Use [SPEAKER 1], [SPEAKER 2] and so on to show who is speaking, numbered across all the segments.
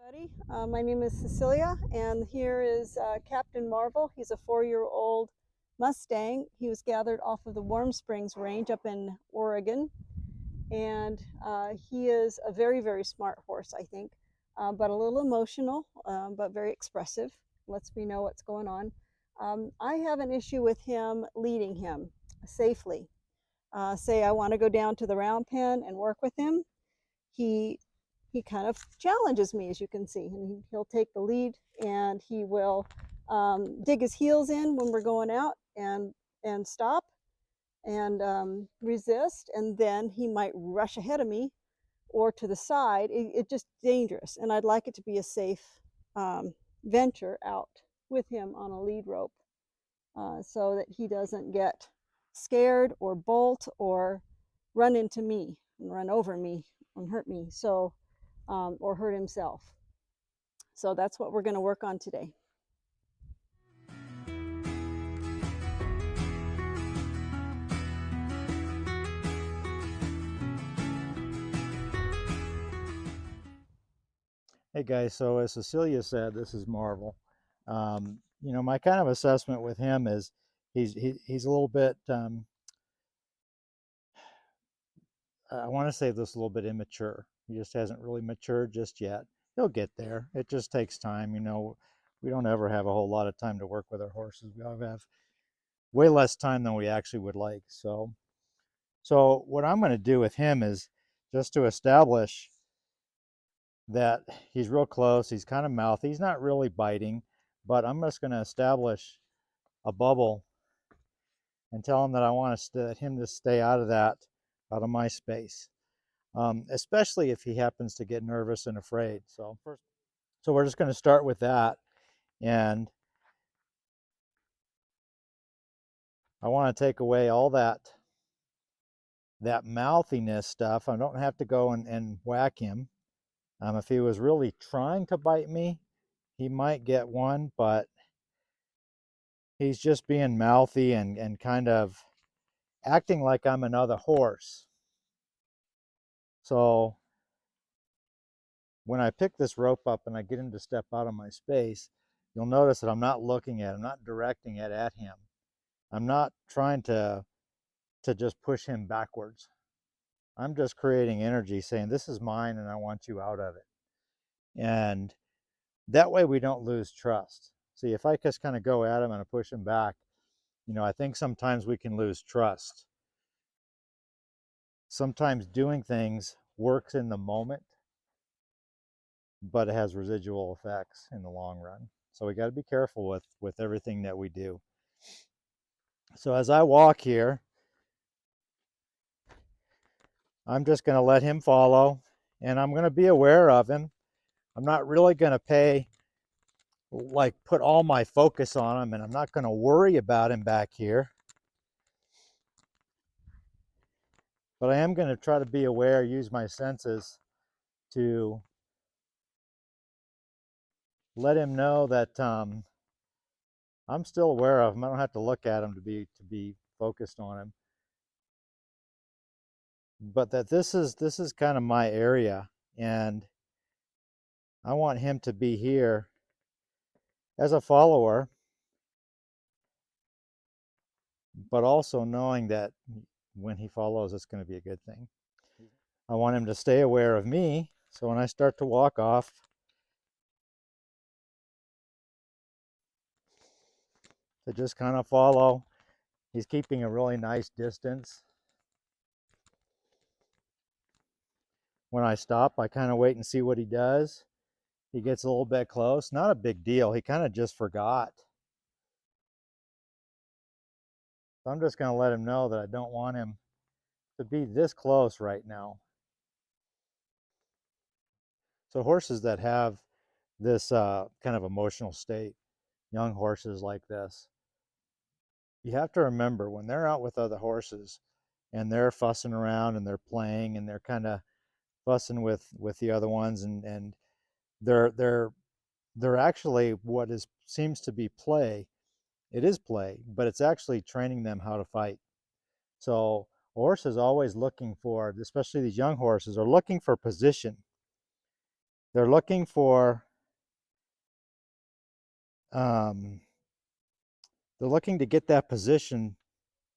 [SPEAKER 1] everybody. My name is Cecilia, and here is Captain Marvel. He's a 4-year-old Mustang. He was gathered off of the Warm Springs Range up in Oregon, and he is a very, very smart horse, I think, but a little emotional, but very expressive. Lets me know what's going on. I have an issue with him leading him safely. Say I want to go down to the round pen and work with him. He he kind of challenges me, as you can see, and he'll take the lead, and he will dig his heels in when we're going out and stop and resist, and then he might rush ahead of me or to the side. It's just dangerous, and I'd like it to be a safe venture out with him on a lead rope, so that he doesn't get scared or bolt or run into me and run over me and hurt me. Or hurt himself. So that's what we're going to work on today.
[SPEAKER 2] Hey guys, so as Cecilia said, this is Marvel. My kind of assessment with him is he's a little bit, I want to say this, a little bit immature. He just hasn't really matured just yet. He'll get there. It just takes time. We don't ever have a whole lot of time to work with our horses. We have way less time than we actually would like. So what I'm going to do with him is just to establish that he's real close. He's kind of mouthy. He's not really biting, but I'm just going to establish a bubble and tell him that I want him to stay out of my space, especially if he happens to get nervous and afraid. So we're just going to start with that, and I want to take away all that mouthiness stuff. I don't have to go and whack him. If he was really trying to bite me, he might get one, but he's just being mouthy and kind of acting like I'm another horse. So when I pick this rope up and I get him to step out of my space, you'll notice that I'm not looking at him, not directing it at him. I'm not trying to just push him backwards. I'm just creating energy, saying, this is mine and I want you out of it. And that way we don't lose trust. See, if I just kind of go at him and I push him back, I think sometimes we can lose trust. Sometimes doing things works in the moment, but it has residual effects in the long run. So we got to be careful with everything that we do. So as I walk here, I'm just going to let him follow, and I'm going to be aware of him. I'm not really going to put all my focus on him, and I'm not going to worry about him back here. But I am going to try to be aware, use my senses to let him know that I'm still aware of him. I don't have to look at him to be focused on him. But that this is kind of my area, and I want him to be here as a follower, but also knowing that when he follows, it's going to be a good thing. I want him to stay aware of me, so when I start to walk off, to just kind of follow. He's keeping a really nice distance. When I stop, I kind of wait and see what he does. He gets a little bit close. Not a big deal. He kind of just forgot. So I'm just going to let him know that I don't want him to be this close right now. So horses that have this kind of emotional state, young horses like this, you have to remember when they're out with other horses and they're fussing around and they're playing and they're kind of fussing with the other ones, and they're actually what seems to be play. It is play, but it's actually training them how to fight. So a horse is always looking for, especially these young horses, are looking for position. They're looking for um, they're looking to get that position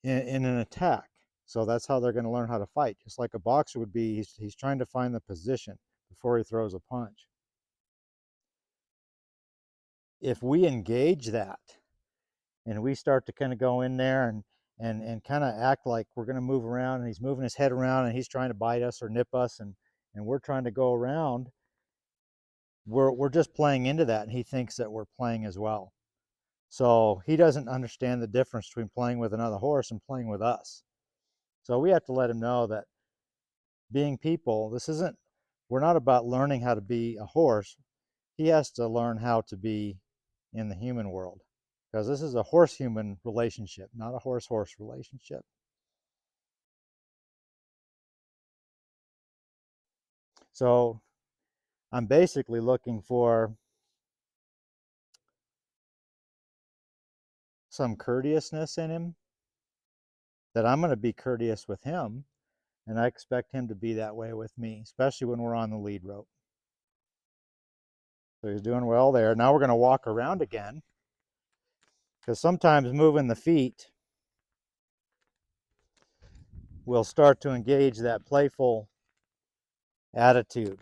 [SPEAKER 2] in an attack. So that's how they're going to learn how to fight. Just like a boxer would be, he's trying to find the position before he throws a punch. If we engage that and we start to kind of go in there and kind of act like we're going to move around, and he's moving his head around and he's trying to bite us or nip us, and we're trying to go around, we're just playing into that, and he thinks that we're playing as well. So he doesn't understand the difference between playing with another horse and playing with us. So we have to let him know that being people, we're not about learning how to be a horse. He has to learn how to be in the human world, because this is a horse-human relationship, not a horse-horse relationship. So I'm basically looking for some courteousness in him, that I'm going to be courteous with him, and I expect him to be that way with me, especially when we're on the lead rope. So he's doing well there. Now we're going to walk around again, because sometimes moving the feet will start to engage that playful attitude.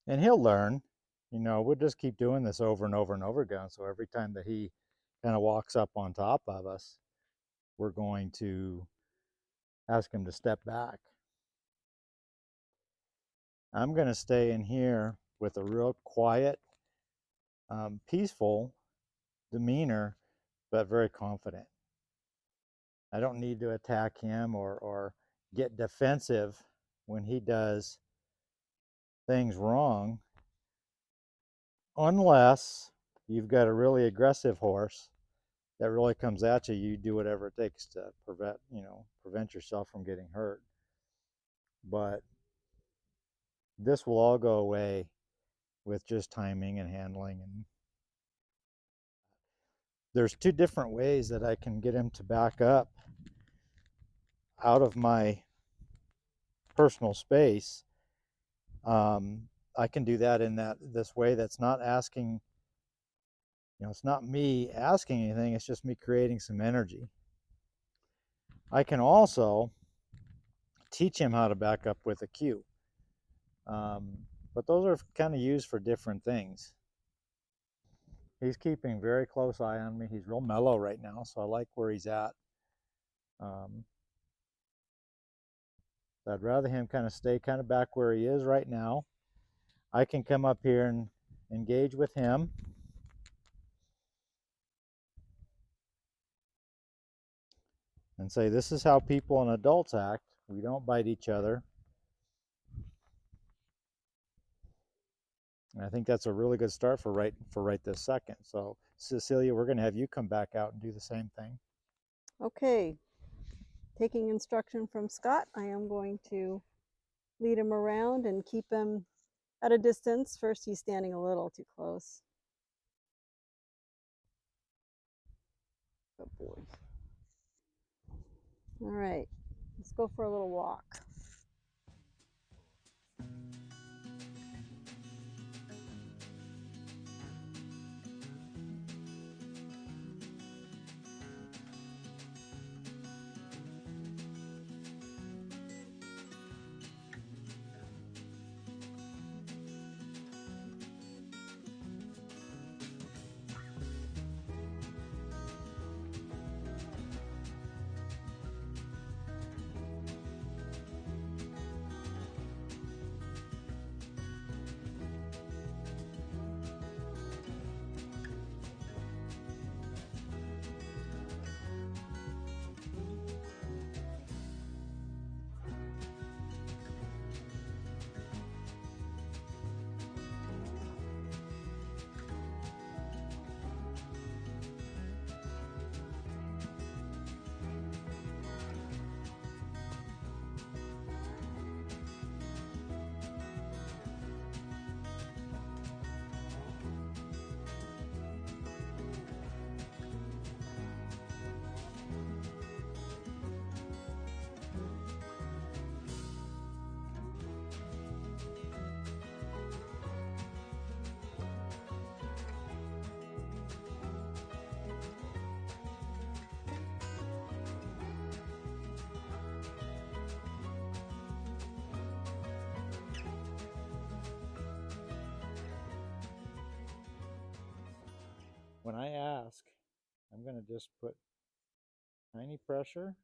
[SPEAKER 2] And he'll learn. We'll just keep doing this over and over and over again. So every time that he kind of walks up on top of us, we're going to ask him to step back. I'm going to stay in here with a real quiet, peaceful demeanor, but very confident. I don't need to attack him or get defensive when he does things wrong, unless you've got a really aggressive horse that really comes at you. You do whatever it takes to prevent yourself from getting hurt. But this will all go away with just timing and handling. And there's two different ways that I can get him to back up out of my personal space. I can do that in this way that's not asking, it's not me asking anything, it's just me creating some energy. I can also teach him how to back up with a cue. But those are kind of used for different things. He's keeping very close eye on me. He's real mellow right now, so I like where he's at. I'd rather him kind of stay kind of back where he is right now. I can come up here and engage with him. And say, this is how people and adults act. We don't bite each other. And I think that's a really good start for right this second. So Cecilia, we're going to have you come back out and do the same thing.
[SPEAKER 1] Okay, taking instruction from Scott, I am going to lead him around and keep him at a distance. First, he's standing a little too close. Good boy. All right, let's go for a little walk.
[SPEAKER 2] when I ask, I'm going to just put tiny pressure.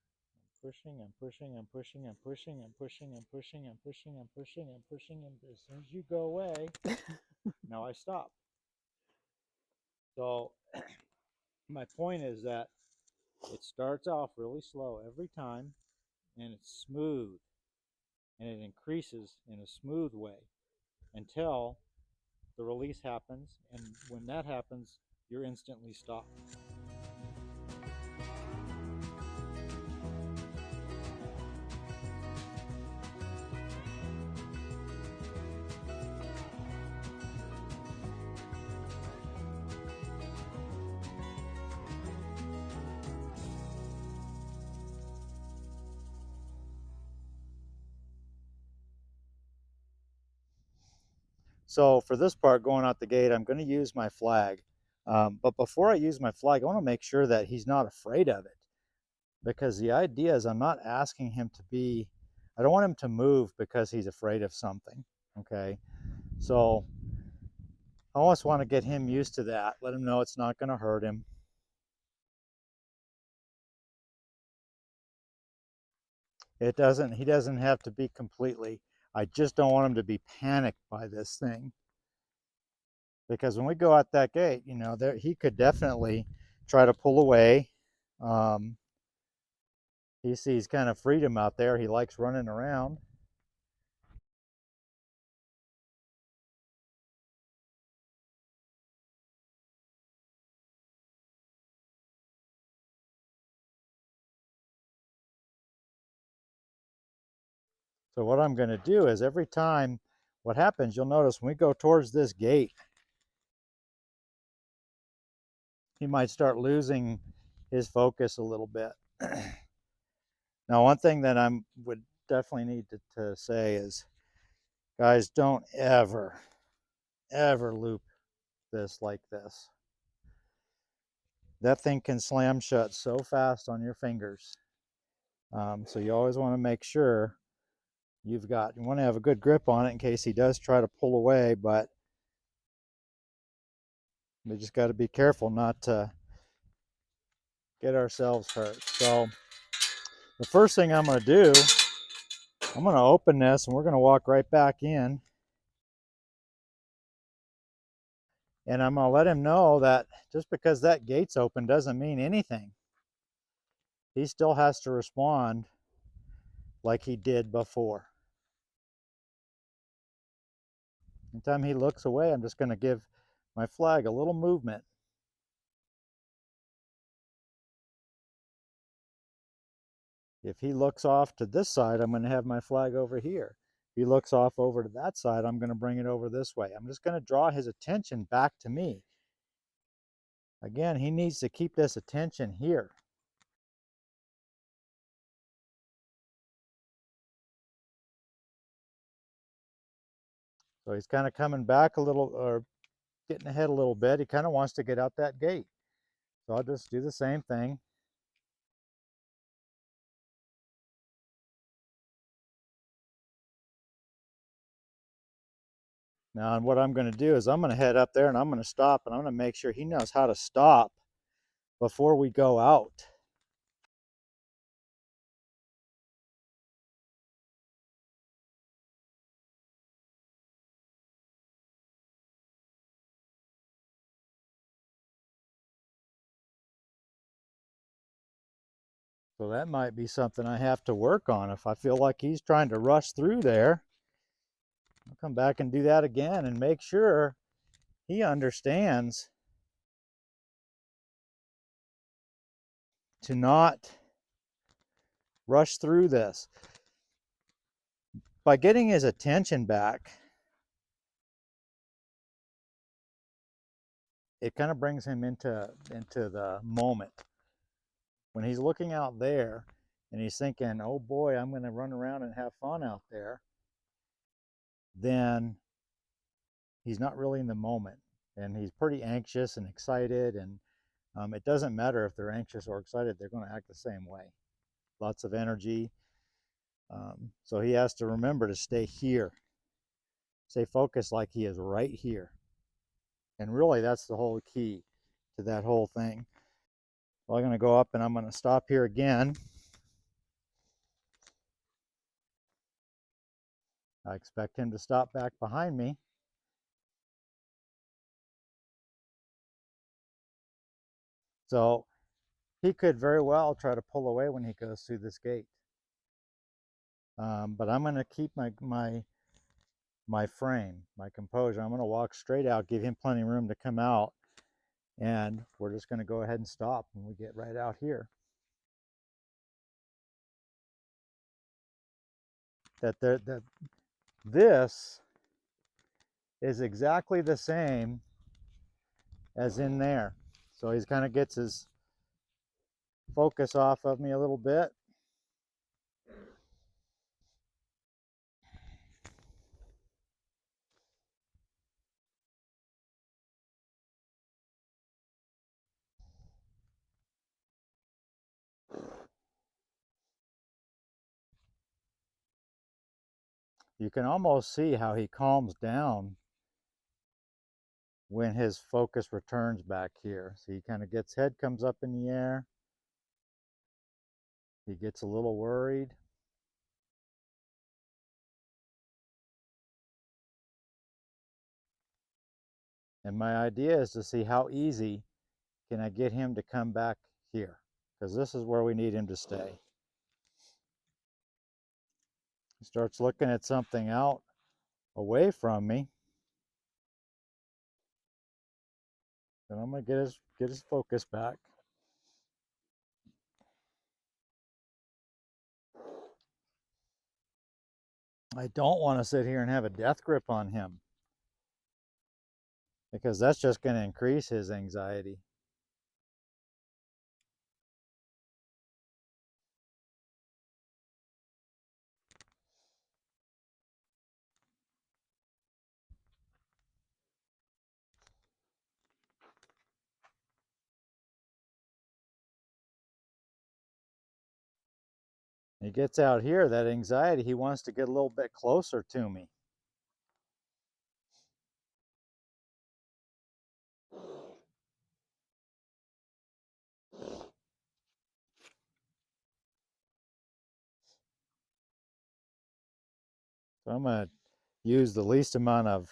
[SPEAKER 2] I'm pushing, I'm pushing, I'm pushing, I'm pushing, I'm pushing, I'm pushing, I'm pushing, I'm pushing, I'm pushing, and as soon as you go away, now I stop. So my point is that it starts off really slow every time, and it's smooth, and it increases in a smooth way until the release happens, and when that happens, you're instantly stopped. So for this part going out the gate, I'm going to use my flag. But before I use my flag, I want to make sure that he's not afraid of it, because the idea is I'm not asking him to be, I don't want him to move because he's afraid of something. Okay. So I almost want to get him used to that. Let him know it's not going to hurt him. He doesn't have to be completely, I just don't want him to be panicked by this thing. Because when we go out that gate, he could definitely try to pull away. Um, he sees kind of freedom out there. He likes running around. So what I'm going to do is every time what happens, you'll notice when we go towards this gate, he might start losing his focus a little bit. Now, one thing that I would definitely need to say is, guys, don't ever, ever loop this like this. That thing can slam shut so fast on your fingers. So you always want to make sure you want to have a good grip on it in case he does try to pull away, but we just got to be careful not to get ourselves hurt. So the first thing I'm going to do, I'm going to open this and we're going to walk right back in. And I'm going to let him know that just because that gate's open doesn't mean anything. He still has to respond like he did before. Anytime he looks away, I'm just going to give my flag a little movement. If he looks off to this side, I'm going to have my flag over here. If he looks off over to that side, I'm going to bring it over this way. I'm just going to draw his attention back to me. Again, he needs to keep this attention here. So he's kind of coming back a little, or getting ahead a little bit. He kind of wants to get out that gate. So I'll just do the same thing. Now, and what I'm going to do is I'm going to head up there and I'm going to stop, and I'm going to make sure he knows how to stop before we go out. So that might be something I have to work on. If I feel like he's trying to rush through there, I'll come back and do that again and make sure he understands to not rush through this. By getting his attention back, it kind of brings him into the moment. When he's looking out there and he's thinking, oh boy, I'm going to run around and have fun out there, then he's not really in the moment. And he's pretty anxious and excited. And it doesn't matter if they're anxious or excited, they're going to act the same way. Lots of energy. So he has to remember to stay here, stay focused like he is right here. And really, that's the whole key, to that whole thing. So I'm going to go up and I'm going to stop here again. I expect him to stop back behind me. So he could very well try to pull away when he goes through this gate. But I'm going to keep my frame, my composure. I'm going to walk straight out, give him plenty of room to come out, and we're just going to go ahead and stop when we get right out here. That this is exactly the same as in there. So he's kind of gets his focus off of me a little bit. You can almost see how he calms down when his focus returns back here. So he kind of gets, head comes up in the air. He gets a little worried. And my idea is to see how easy can I get him to come back here, because this is where we need him to stay. He starts looking at something out away from me. Then I'm going to get his focus back. I don't want to sit here and have a death grip on him, because that's just going to increase his anxiety. He gets out here, that anxiety, he wants to get a little bit closer to me. So I'm going to use the least amount of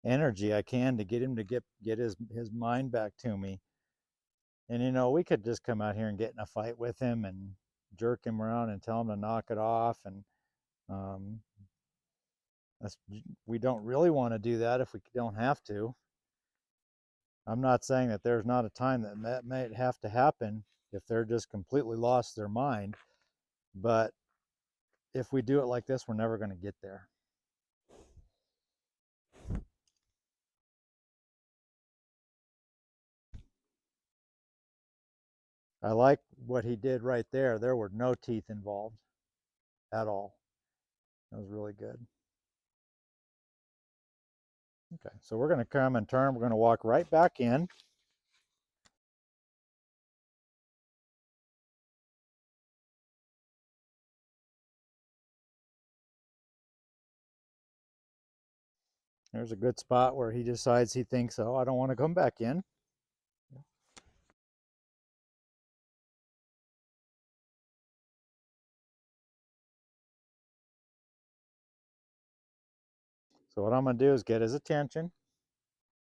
[SPEAKER 2] energy I can to get him to get his mind back to me. And you know, we could just come out here and get in a fight with him and jerk him around and tell him to knock it off. And um, we don't really want to do that if we don't have to. I'm not saying that there's not a time that might have to happen if they're just completely lost their mind. But if we do it like this, we're never going to get there. I like what he did right there. There were no teeth involved at all. That was really good. Okay, so we're going to come and turn. We're going to walk right back in. There's a good spot where he decides he thinks, oh, I don't want to come back in. So what I'm going to do is get his attention.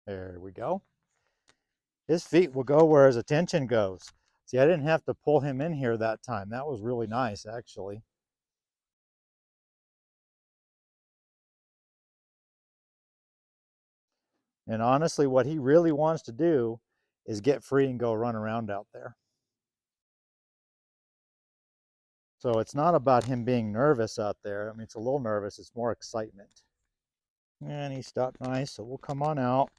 [SPEAKER 2] There we go. His feet will go where his attention goes. See, I didn't have to pull him in here that time. That was really nice, actually. And honestly, what he really wants to do is get free and go run around out there. So it's not about him being nervous out there. I mean, it's a little nervous. It's more excitement. And he stopped nice, so we'll come on out.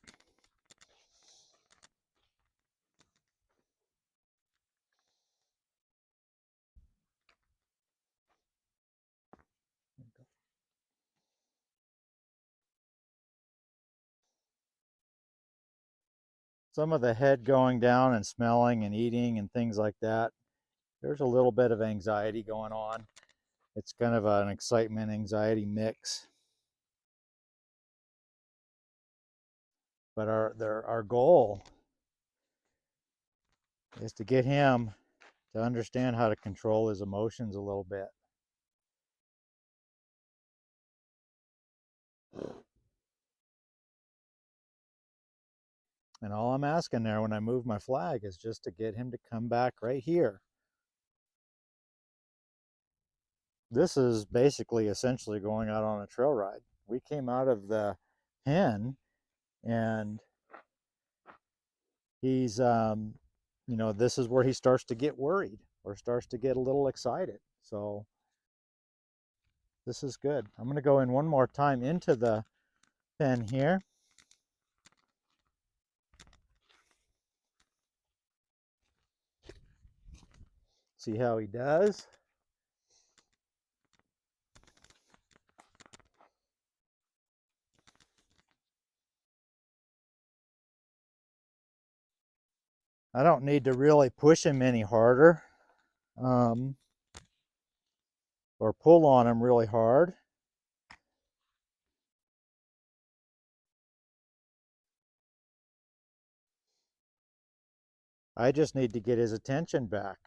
[SPEAKER 2] Some of the head going down and smelling and eating and things like that, there's a little bit of anxiety going on. It's kind of an excitement anxiety mix. But our goal is to get him to understand how to control his emotions a little bit. And all I'm asking there when I move my flag is just to get him to come back right here. This is basically essentially going out on a trail ride. We came out of the pen and he's, you know, this is where he starts to get worried or starts to get a little excited. So this is good. I'm going to go in one more time into the pen here. See how he does. I don't need to really push him any harder or pull on him really hard. I just need to get his attention back.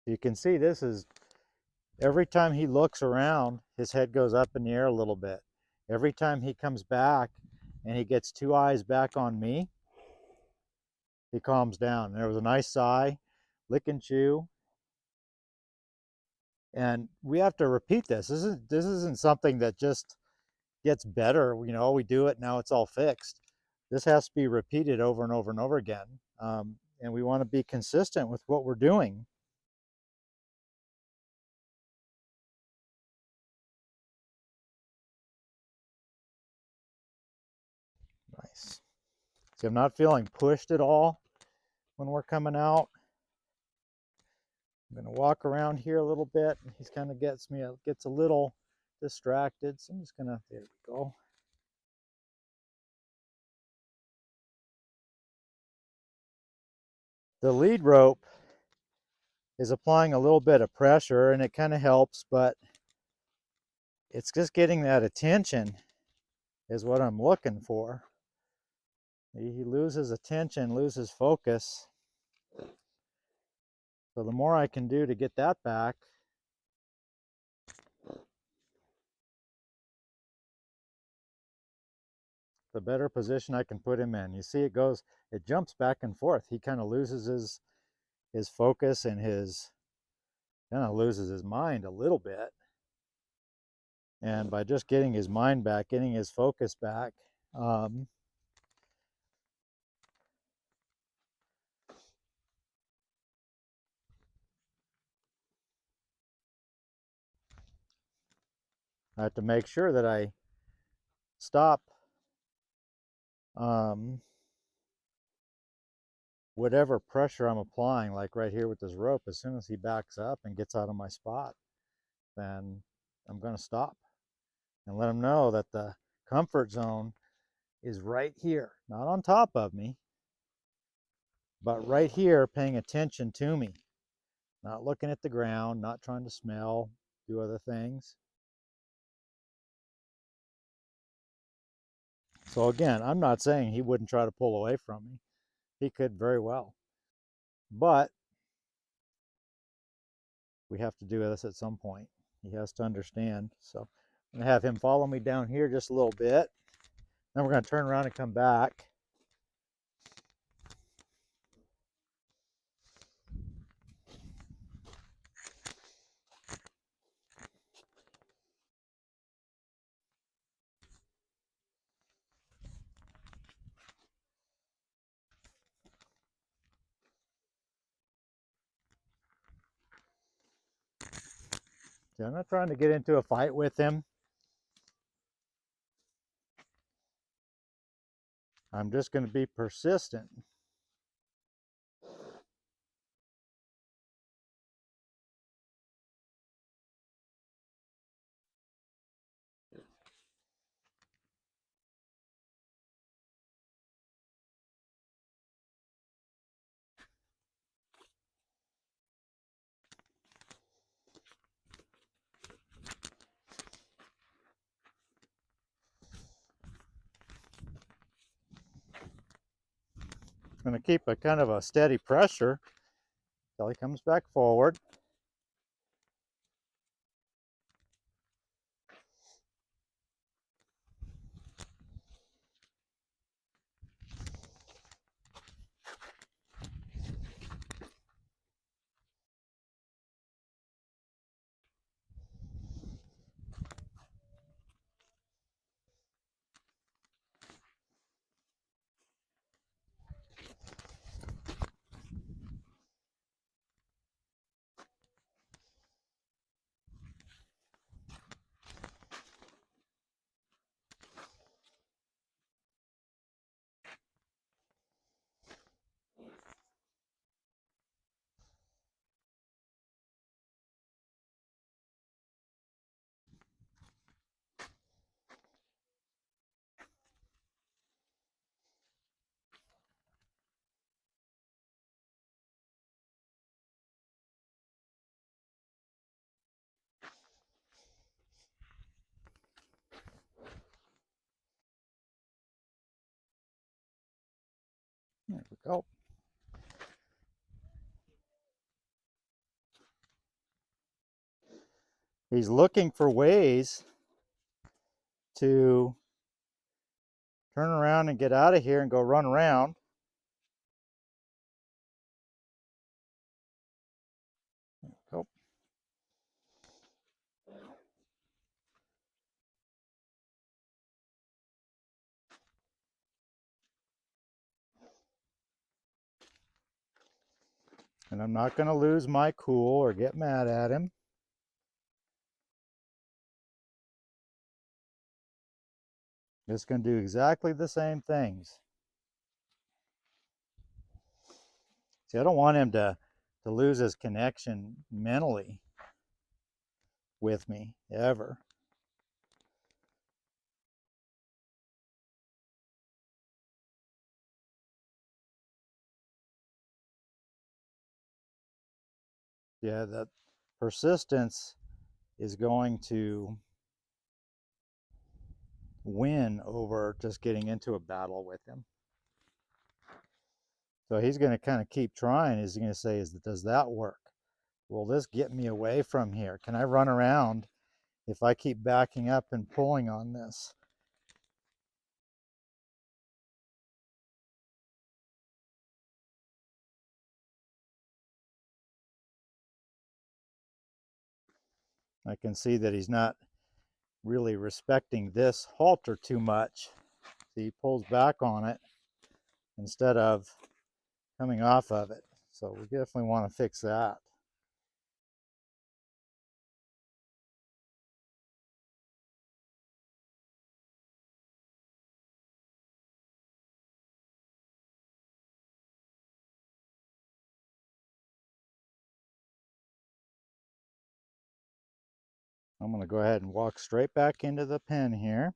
[SPEAKER 2] You can see this is, every time he looks around, his head goes up in the air a little bit. Every time he comes back and he gets two eyes back on me, he calms down. There was a nice sigh, lick and chew. And we have to repeat this. This isn't something that just gets better. You know, we do it, now it's all fixed. This has to be repeated over and over and over again. And we want to be consistent with what we're doing. Nice. See, I'm not feeling pushed at all when we're coming out. I'm going to walk around here a little bit. He's kind of gets a little distracted. So I'm just going to, there we go. The lead rope is applying a little bit of pressure and it kind of helps, but it's just getting that attention is what I'm looking for. He loses attention, loses focus. So the more I can do to get that back, the better position I can put him in. You see it jumps back and forth. He kind of loses his focus and kind of loses his mind a little bit. And by just getting his mind back, getting his focus back, I have to make sure that I stop whatever pressure I'm applying, like right here with this rope. As soon as he backs up and gets out of my spot, then I'm going to stop and let him know that the comfort zone is right here, not on top of me, but right here, paying attention to me, not looking at the ground, not trying to smell, do other things. So again, I'm not saying he wouldn't try to pull away from me. He could very well. But we have to do this at some point. He has to understand. So I'm going to have him follow me down here just a little bit. Then we're going to turn around and come back. See, I'm not trying to get into a fight with him. I'm just going to be persistent. going to keep a kind of a steady pressure until he comes back forward. There we go. He's looking for ways to turn around and get out of here and go run around. Go. And I'm not going to lose my cool or get mad at him. Just going to do exactly the same things. See, I don't want him to lose his connection mentally with me, ever. Yeah, that persistence is going to win over just getting into a battle with him. So he's going to kind of keep trying. He's going to say, does that work? Will this get me away from here? Can I run around if I keep backing up and pulling on this? I can see that he's not really respecting this halter too much. So he pulls back on it instead of coming off of it. So we definitely want to fix that. I'm going to go ahead and walk straight back into the pen here.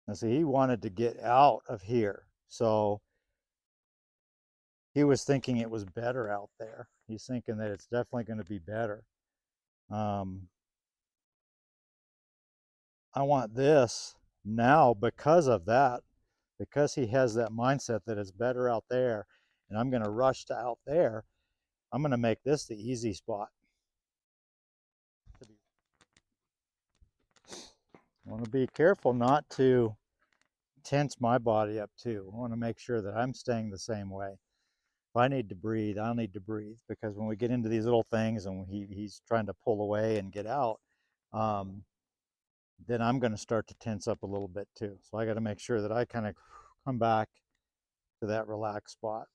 [SPEAKER 2] Now see, he wanted to get out of here. So he was thinking it was better out there. He's thinking that it's definitely going to be better. I want this now because of that, because he has that mindset that it's better out there, and I'm going to rush to out there. I'm going to make this the easy spot. I want to be careful not to tense my body up too. I want to make sure that I'm staying the same way. If I need to breathe, I'll need to breathe, because when we get into these little things and he's trying to pull away and get out, then I'm going to start to tense up a little bit too. So I got to make sure that I kind of come back to that relaxed spot.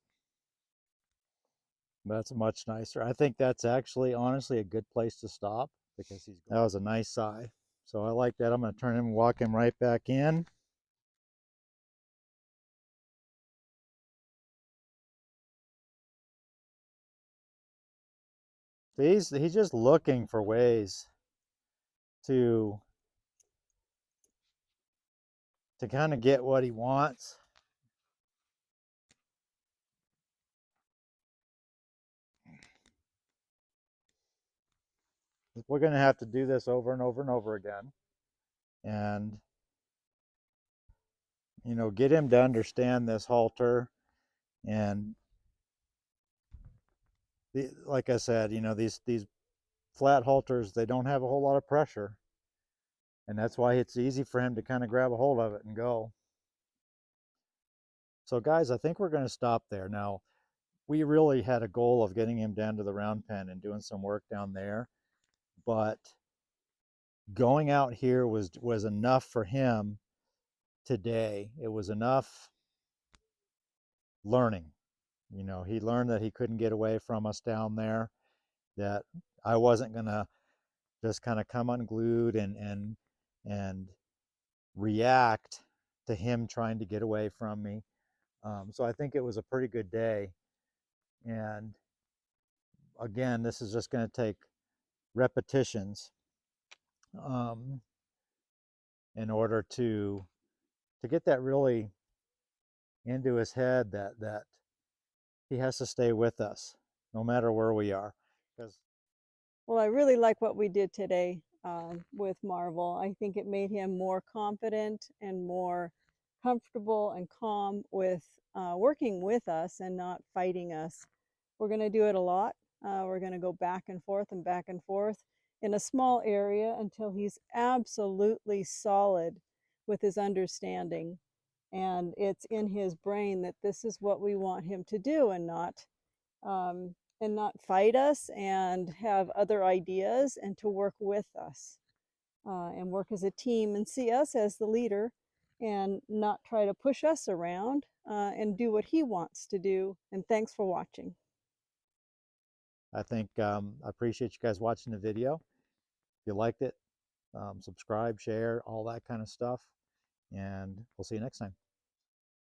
[SPEAKER 2] That's much nicer. I think that's actually, honestly, a good place to stop, because that was a nice sigh. So I like that. I'm going to turn him and walk him right back in. He's just looking for ways to kind of get what he wants. We're going to have to do this over and over and over again, and get him to understand this halter. And like I said, these flat halters, they don't have a whole lot of pressure, and that's why it's easy for him to kind of grab a hold of it and go. So guys, I think we're going to stop there now. We really had a goal of getting him down to the round pen and doing some work down there, but going out here was enough for him today. It was enough learning. He learned that he couldn't get away from us down there, that I wasn't going to just kind of come unglued and react to him trying to get away from me. So I think it was a pretty good day. And again, this is just going to take repetitions um, in order to get that really into his head, that he has to stay with us no matter where we are. Because
[SPEAKER 1] Well, I really like what we did today with Marvel. I think it made him more confident and more comfortable and calm with working with us and not fighting us. We're going to do it a lot. We're going to go back and forth in a small area until he's absolutely solid with his understanding. And it's in his brain that this is what we want him to do, um, and not fight us and have other ideas, and to work with us and work as a team and see us as the leader and not try to push us around and do what he wants to do. And thanks for watching.
[SPEAKER 2] I think I appreciate you guys watching the video. If you liked it, subscribe, share, all that kind of stuff. And we'll see you next time.